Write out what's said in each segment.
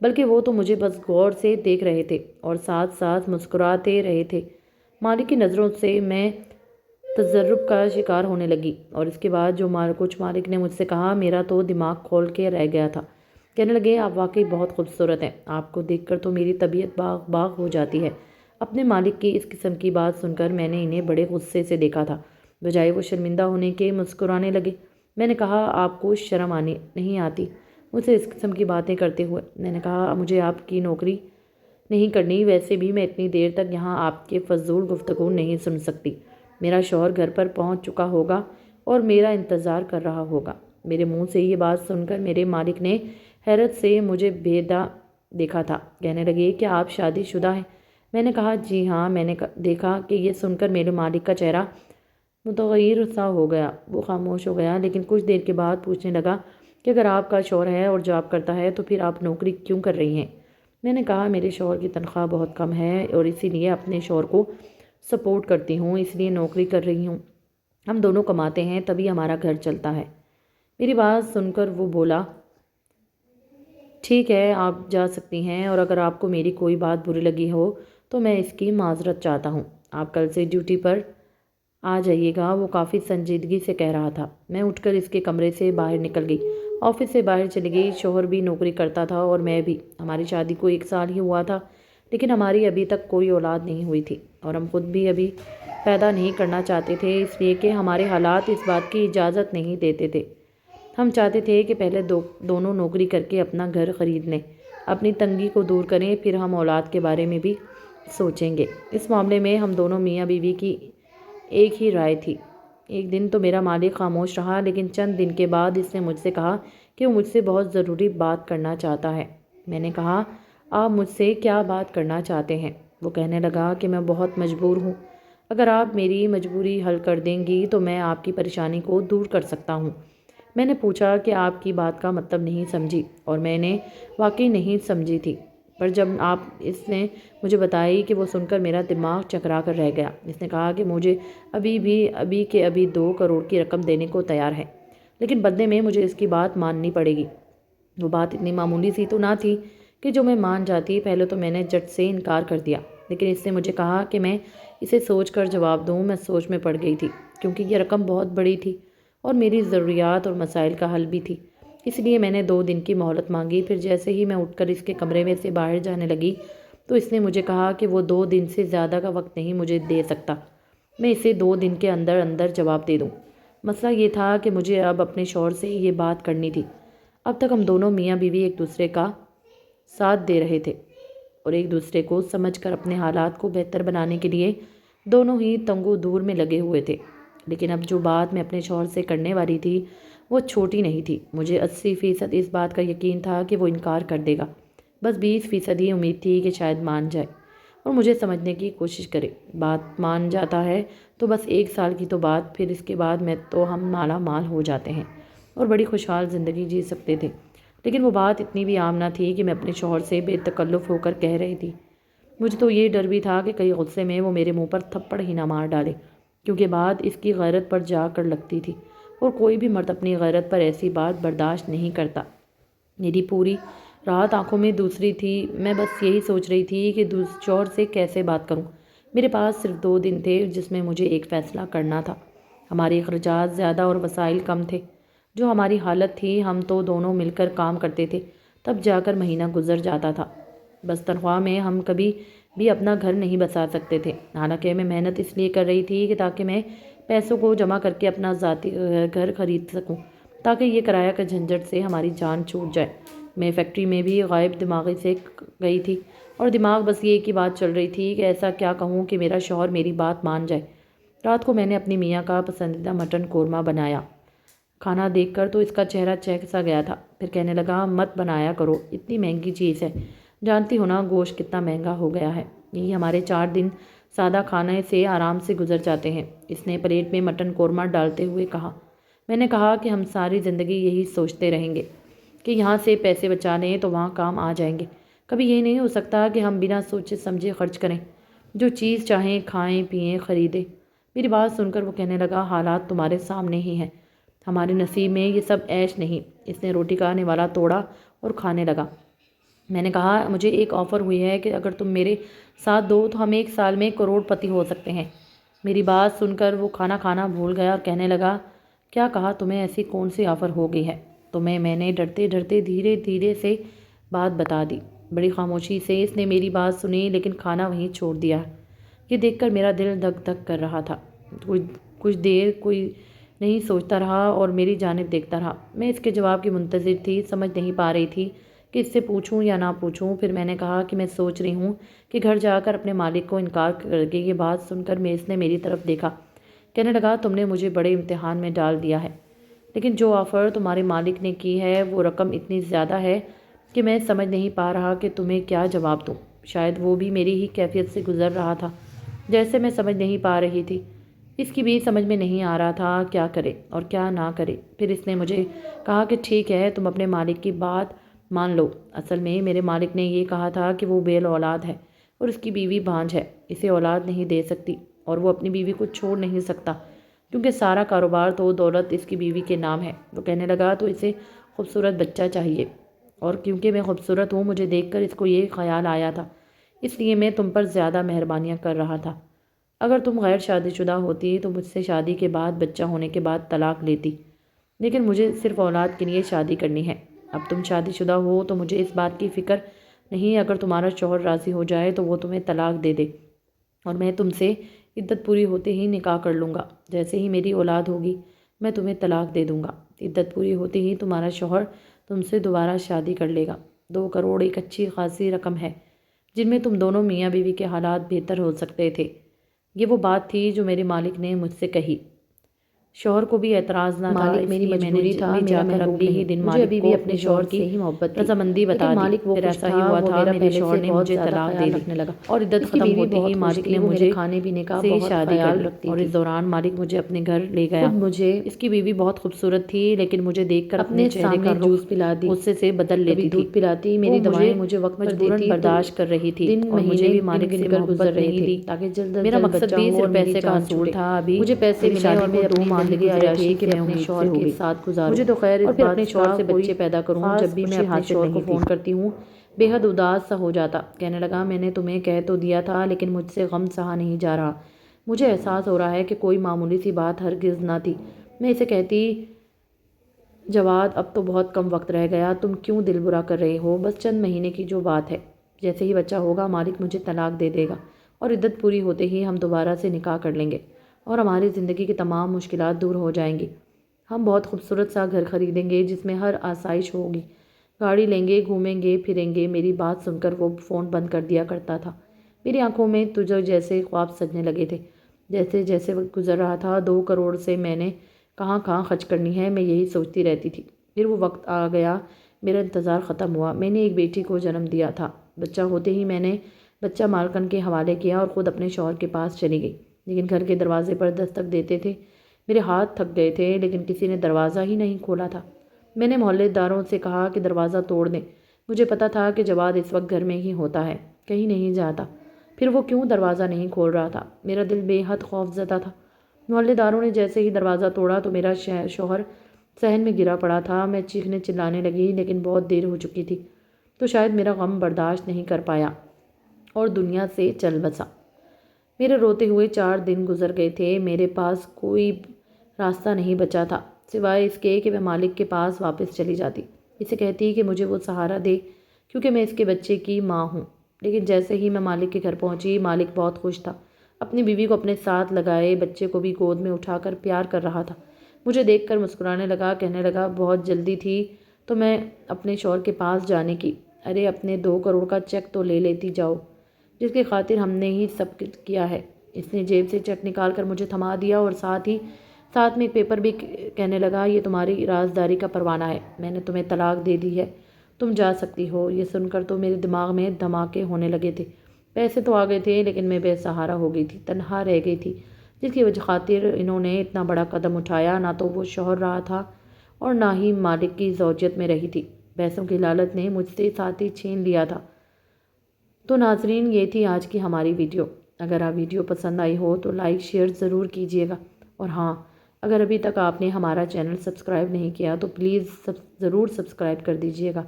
بلکہ وہ تو مجھے بس غور سے دیکھ رہے تھے اور ساتھ ساتھ مسکراتے رہے تھے۔ مالک کی نظروں سے میں تجرب کا شکار ہونے لگی، اور اس کے بعد جو کچھ مالک نے مجھ سے کہا، میرا تو دماغ کھول کے رہ گیا تھا۔ کہنے لگے، آپ واقعی بہت خوبصورت ہیں، آپ کو دیکھ کر تو میری طبیعت باغ باغ ہو جاتی ہے۔ اپنے مالک کی اس قسم کی بات سن کر میں نے انہیں بڑے غصے سے دیکھا تھا، بجائے وہ شرمندہ ہونے کے مسکرانے لگے۔ میں نے کہا، آپ کو شرم نہیں آتی مجھ سے اس قسم کی باتیں کرتے ہوئے؟ میں نے کہا، مجھے آپ کی نوکری نہیں کرنی، ویسے بھی میں اتنی دیر تک یہاں آپ کے فضول گفتگو نہیں سن سکتی۔ میرا شوہر گھر پر پہنچ چکا ہوگا اور میرا انتظار کر رہا ہوگا۔ میرے منہ سے یہ بات سن کر میرے مالک نے حیرت سے مجھے بھیدا دیکھا تھا۔ کہنے لگے، کیا آپ شادی شدہ ہیں؟ میں نے کہا، جی ہاں۔ میں نے دیکھا کہ یہ سن کر میرے مالک کا چہرہ متغیر سا ہو گیا۔ وہ خاموش ہو گیا، لیکن کچھ دیر کے بعد پوچھنے لگا کہ اگر آپ کا شوہر ہے اور جاب کرتا ہے تو پھر آپ نوکری کیوں کر رہی ہیں؟ میں نے کہا، میرے شوہر کی تنخواہ بہت کم ہے اور اسی لیے اپنے شوہر کو سپورٹ کرتی ہوں، اس لیے نوکری کر رہی ہوں۔ ہم دونوں کماتے ہیں تبھی ہمارا گھر چلتا ہے۔ میری بات سن کر وہ بولا، ٹھیک ہے، آپ جا سکتی ہیں، اور اگر آپ کو میری کوئی بات بری لگی ہو تو میں اس کی معذرت چاہتا ہوں۔ آپ کل سے ڈیوٹی پر آ جائیے گا۔ وہ کافی سنجیدگی سے کہہ رہا تھا۔ میں اٹھ کر اس کے کمرے سے باہر نکل گئی، آفس سے باہر چلی گئی۔ شوہر بھی نوکری کرتا تھا اور میں بھی۔ ہماری شادی کو 1 سال ہی ہوا تھا، لیکن ہماری ابھی تک کوئی اولاد نہیں ہوئی تھی، اور ہم خود بھی ابھی پیدا نہیں کرنا چاہتے تھے، اس لیے کہ ہمارے حالات اس بات کی اجازت نہیں دیتے تھے۔ ہم چاہتے تھے کہ پہلے دونوں نوکری کر کے اپنا گھر خرید لیں، اپنی تنگی کو دور کریں، پھر ہم اولاد کے بارے میں بھی سوچیں گے۔ اس معاملے میں ہم دونوں میاں بیوی کی ایک ہی رائے تھی۔ ایک دن تو میرا مالک خاموش رہا، لیکن چند دن کے بعد اس نے مجھ سے کہا کہ وہ مجھ سے بہت ضروری بات کرنا چاہتا ہے۔ میں نے کہا، آپ مجھ سے کیا بات کرنا چاہتے ہیں؟ وہ کہنے لگا کہ میں بہت مجبور ہوں، اگر آپ میری مجبوری حل کر دیں گی تو میں آپ کی پریشانی کو دور کر سکتا ہوں۔ میں نے پوچھا کہ آپ کی بات کا مطلب نہیں سمجھی، اور میں نے واقعی نہیں سمجھی تھی، پر جب اس نے مجھے بتائی کہ وہ سن کر میرا دماغ چکرا کر رہ گیا۔ اس نے کہا کہ مجھے ابھی 2 کروڑ کی رقم دینے کو تیار ہے، لیکن بدلے میں مجھے اس کی بات ماننی پڑے گی۔ وہ بات اتنی معمولی سی تو نہ تھی کہ جو میں مان جاتی۔ پہلے تو میں نے جٹ سے انکار کر دیا، لیکن اس نے مجھے کہا کہ میں اسے سوچ کر جواب دوں۔ میں سوچ میں پڑ گئی تھی، کیونکہ یہ رقم بہت بڑی تھی اور میری ضروریات اور مسائل کا حل بھی تھی، اس لیے میں نے 2 دن کی مہلت مانگی۔ پھر جیسے ہی میں اٹھ کر اس کے کمرے میں سے باہر جانے لگی تو اس نے مجھے کہا کہ وہ 2 دن سے زیادہ کا وقت نہیں مجھے دے سکتا، میں اسے 2 دن کے اندر اندر جواب دے دوں۔ مسئلہ یہ تھا کہ مجھے اب اپنے شوہر سے یہ بات کرنی تھی۔ اب تک ہم دونوں میاں بیوی ایک دوسرے کا ساتھ دے رہے تھے اور ایک دوسرے کو سمجھ کر اپنے حالات کو بہتر بنانے کے لیے دونوں ہی تنگو دور میں لگے ہوئے تھے، لیکن اب جو بات میں اپنے شوہر سے کرنے والی تھی وہ چھوٹی نہیں تھی۔ مجھے 80% اس بات کا یقین تھا کہ وہ انکار کر دے گا، بس 20% ہی امید تھی کہ شاید مان جائے اور مجھے سمجھنے کی کوشش کرے۔ بات مان جاتا ہے تو بس 1 سال کی تو بات، پھر اس کے بعد میں تو ہم مالا مال ہو جاتے ہیں اور بڑی خوشحال زندگی جی سکتے تھے۔ لیکن وہ بات اتنی بھی عام نہ تھی کہ میں اپنے شوہر سے بے تکلف ہو کر کہہ رہی تھی۔ مجھے تو یہ ڈر بھی تھا کہ کئی غصے میں وہ میرے منہ پر تھپڑ ہی نہ مار ڈالے، کیونکہ بات اس کی غیرت پر جا کر لگتی تھی، اور کوئی بھی مرد اپنی غیرت پر ایسی بات برداشت نہیں کرتا۔ میری پوری رات آنکھوں میں دوسری تھی، میں بس یہی سوچ رہی تھی کہ شوہر سے کیسے بات کروں۔ میرے پاس صرف 2 دن تھے جس میں مجھے ایک فیصلہ کرنا تھا۔ ہماری اخراجات زیادہ اور وسائل کم تھے۔ جو ہماری حالت تھی، ہم تو دونوں مل کر کام کرتے تھے، تب جا کر مہینہ گزر جاتا تھا۔ بس تنخواہ میں ہم کبھی بھی اپنا گھر نہیں بسا سکتے تھے، حالانکہ میں محنت اس لیے کر رہی تھی کہ تاکہ میں پیسوں کو جمع کر کے اپنا ذاتی گھر خرید سکوں، تاکہ یہ کرایہ کا جھنجھٹ سے ہماری جان چھوٹ جائے۔ میں فیکٹری میں بھی غائب دماغی سے گئی تھی، اور دماغ بس یہ کی بات چل رہی تھی کہ ایسا کیا کہوں کہ میرا شوہر میری بات مان جائے۔ رات کو میں نے اپنی میاں کا پسندیدہ مٹن قورمہ بنایا۔ کھانا دیکھ کر تو اس کا چہرہ چہک سا گیا تھا، پھر کہنے لگا، مت بنایا کرو، اتنی مہنگی چیز ہے، جانتی ہو نا گوشت کتنا مہنگا ہو گیا ہے، یہی ہمارے 4 دن سادہ کھانے سے آرام سے گزر جاتے ہیں۔ اس نے پلیٹ میں مٹن قورمہ ڈالتے ہوئے کہا۔ میں نے کہا کہ ہم ساری زندگی یہی سوچتے رہیں گے کہ یہاں سے پیسے بچا لیں تو وہاں کام آ جائیں گے، کبھی یہ نہیں ہو سکتا کہ ہم بنا سوچے سمجھے خرچ کریں، جو چیز چاہیں کھائیں پئیں خریدیں۔ میری بات سن کر وہ کہنے لگا، حالات تمہارے سامنے ہی ہیں، ہمارے نصیب میں یہ سب عیش نہیں۔ اس نے روٹی کا نوالا توڑا اور کھانے لگا۔ میں نے کہا مجھے ایک آفر ہوئی ہے کہ اگر تم میرے ساتھ دو تو ہم 1 سال میں کروڑ پتی ہو سکتے ہیں۔ میری بات سن کر وہ کھانا کھانا بھول گیا اور کہنے لگا، کیا کہا تمہیں؟ ایسی کون سی آفر ہو گئی ہے؟ میں نے ڈرتے ڈرتے دھیرے دھیرے سے بات بتا دی۔ بڑی خاموشی سے اس نے میری بات سنی لیکن کھانا وہیں چھوڑ دیا۔ یہ دیکھ کر میرا دل دھک دھک کر رہا تھا۔ کچھ دیر کوئی نہیں سوچتا رہا اور میری جانب دیکھتا رہا۔ میں اس کے جواب کی منتظر تھی، سمجھ نہیں پا رہی تھی کہ اس سے پوچھوں یا نہ پوچھوں۔ پھر میں نے کہا کہ میں سوچ رہی ہوں کہ گھر جا کر اپنے مالک کو انکار کر کے۔ یہ بات سن کر اس نے میری طرف دیکھا، کہنے لگا، تم نے مجھے بڑے امتحان میں ڈال دیا ہے، لیکن جو آفر تمہارے مالک نے کی ہے وہ رقم اتنی زیادہ ہے کہ میں سمجھ نہیں پا رہا کہ تمہیں کیا جواب دوں۔ شاید وہ بھی میری ہی کیفیت سے گزر رہا تھا جیسے میں سمجھ نہیں پا رہی تھی۔ اس کی بھی سمجھ میں نہیں آ رہا تھا کیا کرے اور کیا نہ کرے۔ پھر اس نے مجھے کہا کہ ٹھیک ہے، تم اپنے مالک کی بات مان لو۔ اصل میں میرے مالک نے یہ کہا تھا کہ وہ بے اولاد ہے اور اس کی بیوی بانجھ ہے، اسے اولاد نہیں دے سکتی اور وہ اپنی بیوی کو چھوڑ نہیں سکتا کیونکہ سارا کاروبار تو دولت اس کی بیوی کے نام ہے۔ وہ کہنے لگا، تو اسے خوبصورت بچہ چاہیے اور کیونکہ میں خوبصورت ہوں، مجھے دیکھ کر اس کو یہ خیال آیا تھا، اس لیے میں تم پر زیادہ مہربانیاں کر رہا تھا۔ اگر تم غیر شادی شدہ ہوتی تو مجھ سے شادی کے بعد، بچہ ہونے کے بعد طلاق لیتی، لیکن مجھے صرف اولاد کے لیے شادی کرنی ہے۔ اب تم شادی شدہ ہو تو مجھے اس بات کی فکر نہیں، اگر تمہارا شوہر راضی ہو جائے تو وہ تمہیں طلاق دے دے اور میں تم سے عدت پوری ہوتے ہی نکاح کر لوں گا۔ جیسے ہی میری اولاد ہوگی میں تمہیں طلاق دے دوں گا۔ عدت پوری ہوتے ہی تمہارا شوہر تم سے دوبارہ شادی کر لے گا۔ 2 کروڑ ایک اچھی خاصی رقم ہے جن میں تم دونوں میاں بیوی کے حالات بہتر ہو سکتے تھے۔ یہ وہ بات تھی جو میرے مالک نے مجھ سے کہی۔ شوہر کو بھی اعتراض نہ تھا، مالک میری مجبوری تھا، میرا محبوب ہی دن نہیں، مجھے مالک ابھی کو بھی اپنے اپنے شوہر شوہر کی سے ہی محبت تھی، رضامندی بتا لیکن دی۔ مالک وہ پھر خوش ایسا ہی تھا، ہوا وہ تھا، میرا میرے پہلے شوہر سے نے بہت مجھے زیادہ طلاق دے خیال دی رکھنے لگا۔ اور عدت اس کی ختم بیوی ہوتے ہی بہت خوش مالک تھی، نے وہ مجھے میرے کھانے پینے کا سے بہت شادی کر خیال لی رکھتی اور تھی۔ اس دوران مالک مجھے اپنے گھر لے گیا۔ خود مجھے اس کی بیوی بہت خوبصورت تھی لیکن مجھے دیکھ کر اپنے اپنے چہرے کا سامنے رخ جوس پلا دی، غصے سے بدل کبھی لیتی تھی۔ دودھ پلاتی، وہ میری دوائیں مجھے وقت پر مجبوراً دیتی، تو برداشت کر رہی تھی دن اور مجھے مہینے بھی گن مالک گن سے کر محبت گزر رہے نہیں تھے تھی۔ تاکہ جلد از میرا جلد مقصد بچہ بھی ہو اور صرف میری پیسے کا جان حصول چھوٹے۔ تھا۔ ابھی مجھے پیسے میری ملے شادی اور کو میں 2 اپنی ماہ ہی زندگی گزرے عیاشی تھے کہ سے میں اپنے امید شوہر سے ہو کے گئی۔ ساتھ گزاروں۔ مجھے تو خیر اور اس پھر بات اپنے شوہر کا سے کوئی بچے پیدا کروں۔ خاص جب بھی میں خوشی اپنے حاصل شوہر کو نہیں تھی۔ فون کرتی ہوں بے حد اداس سا ہو جاتا۔ کہنے لگا، میں نے تمہیں کہہ تو دیا تھا لیکن مجھ سے غم سہا نہیں جا رہا۔ مجھے احساس ہو رہا ہے کہ کوئی معمولی سی بات ہرگز نہ تھی۔ میں اسے کہتی، جواد اب تو بہت کم وقت رہ گیا، تم کیوں دل برا کر رہے ہو؟ بس چند مہینے کی جو بات ہے۔ جیسے ہی بچہ ہوگا مالک مجھے طلاق دے دے گا اور عدت پوری ہوتے ہی ہم دوبارہ سے نکاح کر لیں گے اور ہماری زندگی کی تمام مشکلات دور ہو جائیں گی۔ ہم بہت خوبصورت سا گھر خریدیں گے جس میں ہر آسائش ہوگی، گاڑی لیں گے، گھومیں گے پھریں گے۔ میری بات سن کر وہ فون بند کر دیا کرتا تھا۔ میری آنکھوں میں تجھے جیسے خواب سجنے لگے تھے۔ جیسے جیسے وقت گزر رہا تھا، 2 کروڑ سے میں نے کہاں کہاں خرچ کرنی ہے، میں یہی سوچتی رہتی تھی۔ پھر وہ وقت آ گیا، میرا انتظار ختم ہوا۔ میں نے ایک بیٹی کو جنم دیا تھا۔ بچہ ہوتے ہی میں نے بچہ مالکن کے حوالے کیا اور خود اپنے شوہر کے پاس چلی گئی، لیکن گھر کے دروازے پر دستک دیتے تھے میرے ہاتھ تھک گئے تھے لیکن کسی نے دروازہ ہی نہیں کھولا تھا۔ میں نے محلے داروں سے کہا کہ دروازہ توڑ دیں۔ مجھے پتا تھا کہ جواد اس وقت گھر میں ہی ہوتا ہے، کہیں نہیں جاتا، پھر وہ کیوں دروازہ نہیں کھول رہا تھا؟ میرا دل بے حد خوف زدہ تھا۔ محلے داروں نے جیسے ہی دروازہ توڑا تو میرا شوہر صحن میں گرا پڑا تھا۔ میں چیخنے چلانے لگی لیکن بہت دیر ہو چکی تھی، تو شاید میرا غم برداشت نہیں کر پایا اور دنیا سے چل بسا۔ میرے روتے ہوئے 4 دن گزر گئے تھے۔ میرے پاس کوئی راستہ نہیں بچا تھا سوائے اس کے کہ میں مالک کے پاس واپس چلی جاتی، اسے کہتی کہ مجھے وہ سہارا دے کیونکہ میں اس کے بچے کی ماں ہوں۔ لیکن جیسے ہی میں مالک کے گھر پہنچی، مالک بہت خوش تھا، اپنی بیوی کو اپنے ساتھ لگائے بچے کو بھی گود میں اٹھا کر پیار کر رہا تھا۔ مجھے دیکھ کر مسکرانے لگا، کہنے لگا، بہت جلدی تھی تو میں اپنے شوہر کے پاس جانے کی۔ ارے اپنے 2 کروڑ کا چیک تو لے لیتی جاؤ جس کی خاطر ہم نے ہی سب کچھ کیا ہے۔ اس نے جیب سے چیک نکال کر مجھے تھما دیا اور ساتھ میں ایک پیپر بھی، کہنے لگا، یہ تمہاری رازداری کا پروانہ ہے، میں نے تمہیں طلاق دے دی ہے، تم جا سکتی ہو۔ یہ سن کر تو میرے دماغ میں دھماکے ہونے لگے تھے۔ پیسے تو آ گئے تھے لیکن میں بے سہارا ہو گئی تھی، تنہا رہ گئی تھی، جس کی وجہ خاطر انہوں نے اتنا بڑا قدم اٹھایا۔ نہ تو وہ شوہر رہا تھا اور نہ ہی مالک کی زوجیت میں رہی تھی، پیسوں کی لالچ نے مجھ سے ساتھی چھین لیا تھا۔ تو ناظرین، یہ تھی آج کی ہماری ویڈیو۔ اگر آپ ویڈیو پسند آئی ہو تو لائک شیئر ضرور کیجیے گا، اور ہاں، اگر ابھی تک آپ نے ہمارا چینل سبسکرائب نہیں کیا تو پلیز ضرور سبسکرائب کر دیجیے گا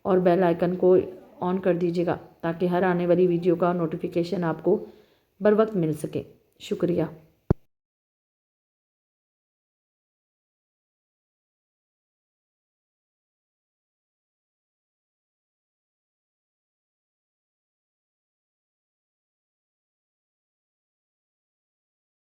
اور بیل آئیکن کو آن کر دیجیے گا تاکہ ہر آنے والی ویڈیو کا نوٹیفیکیشن آپ کو بر وقت مل سکے۔ شکریہ۔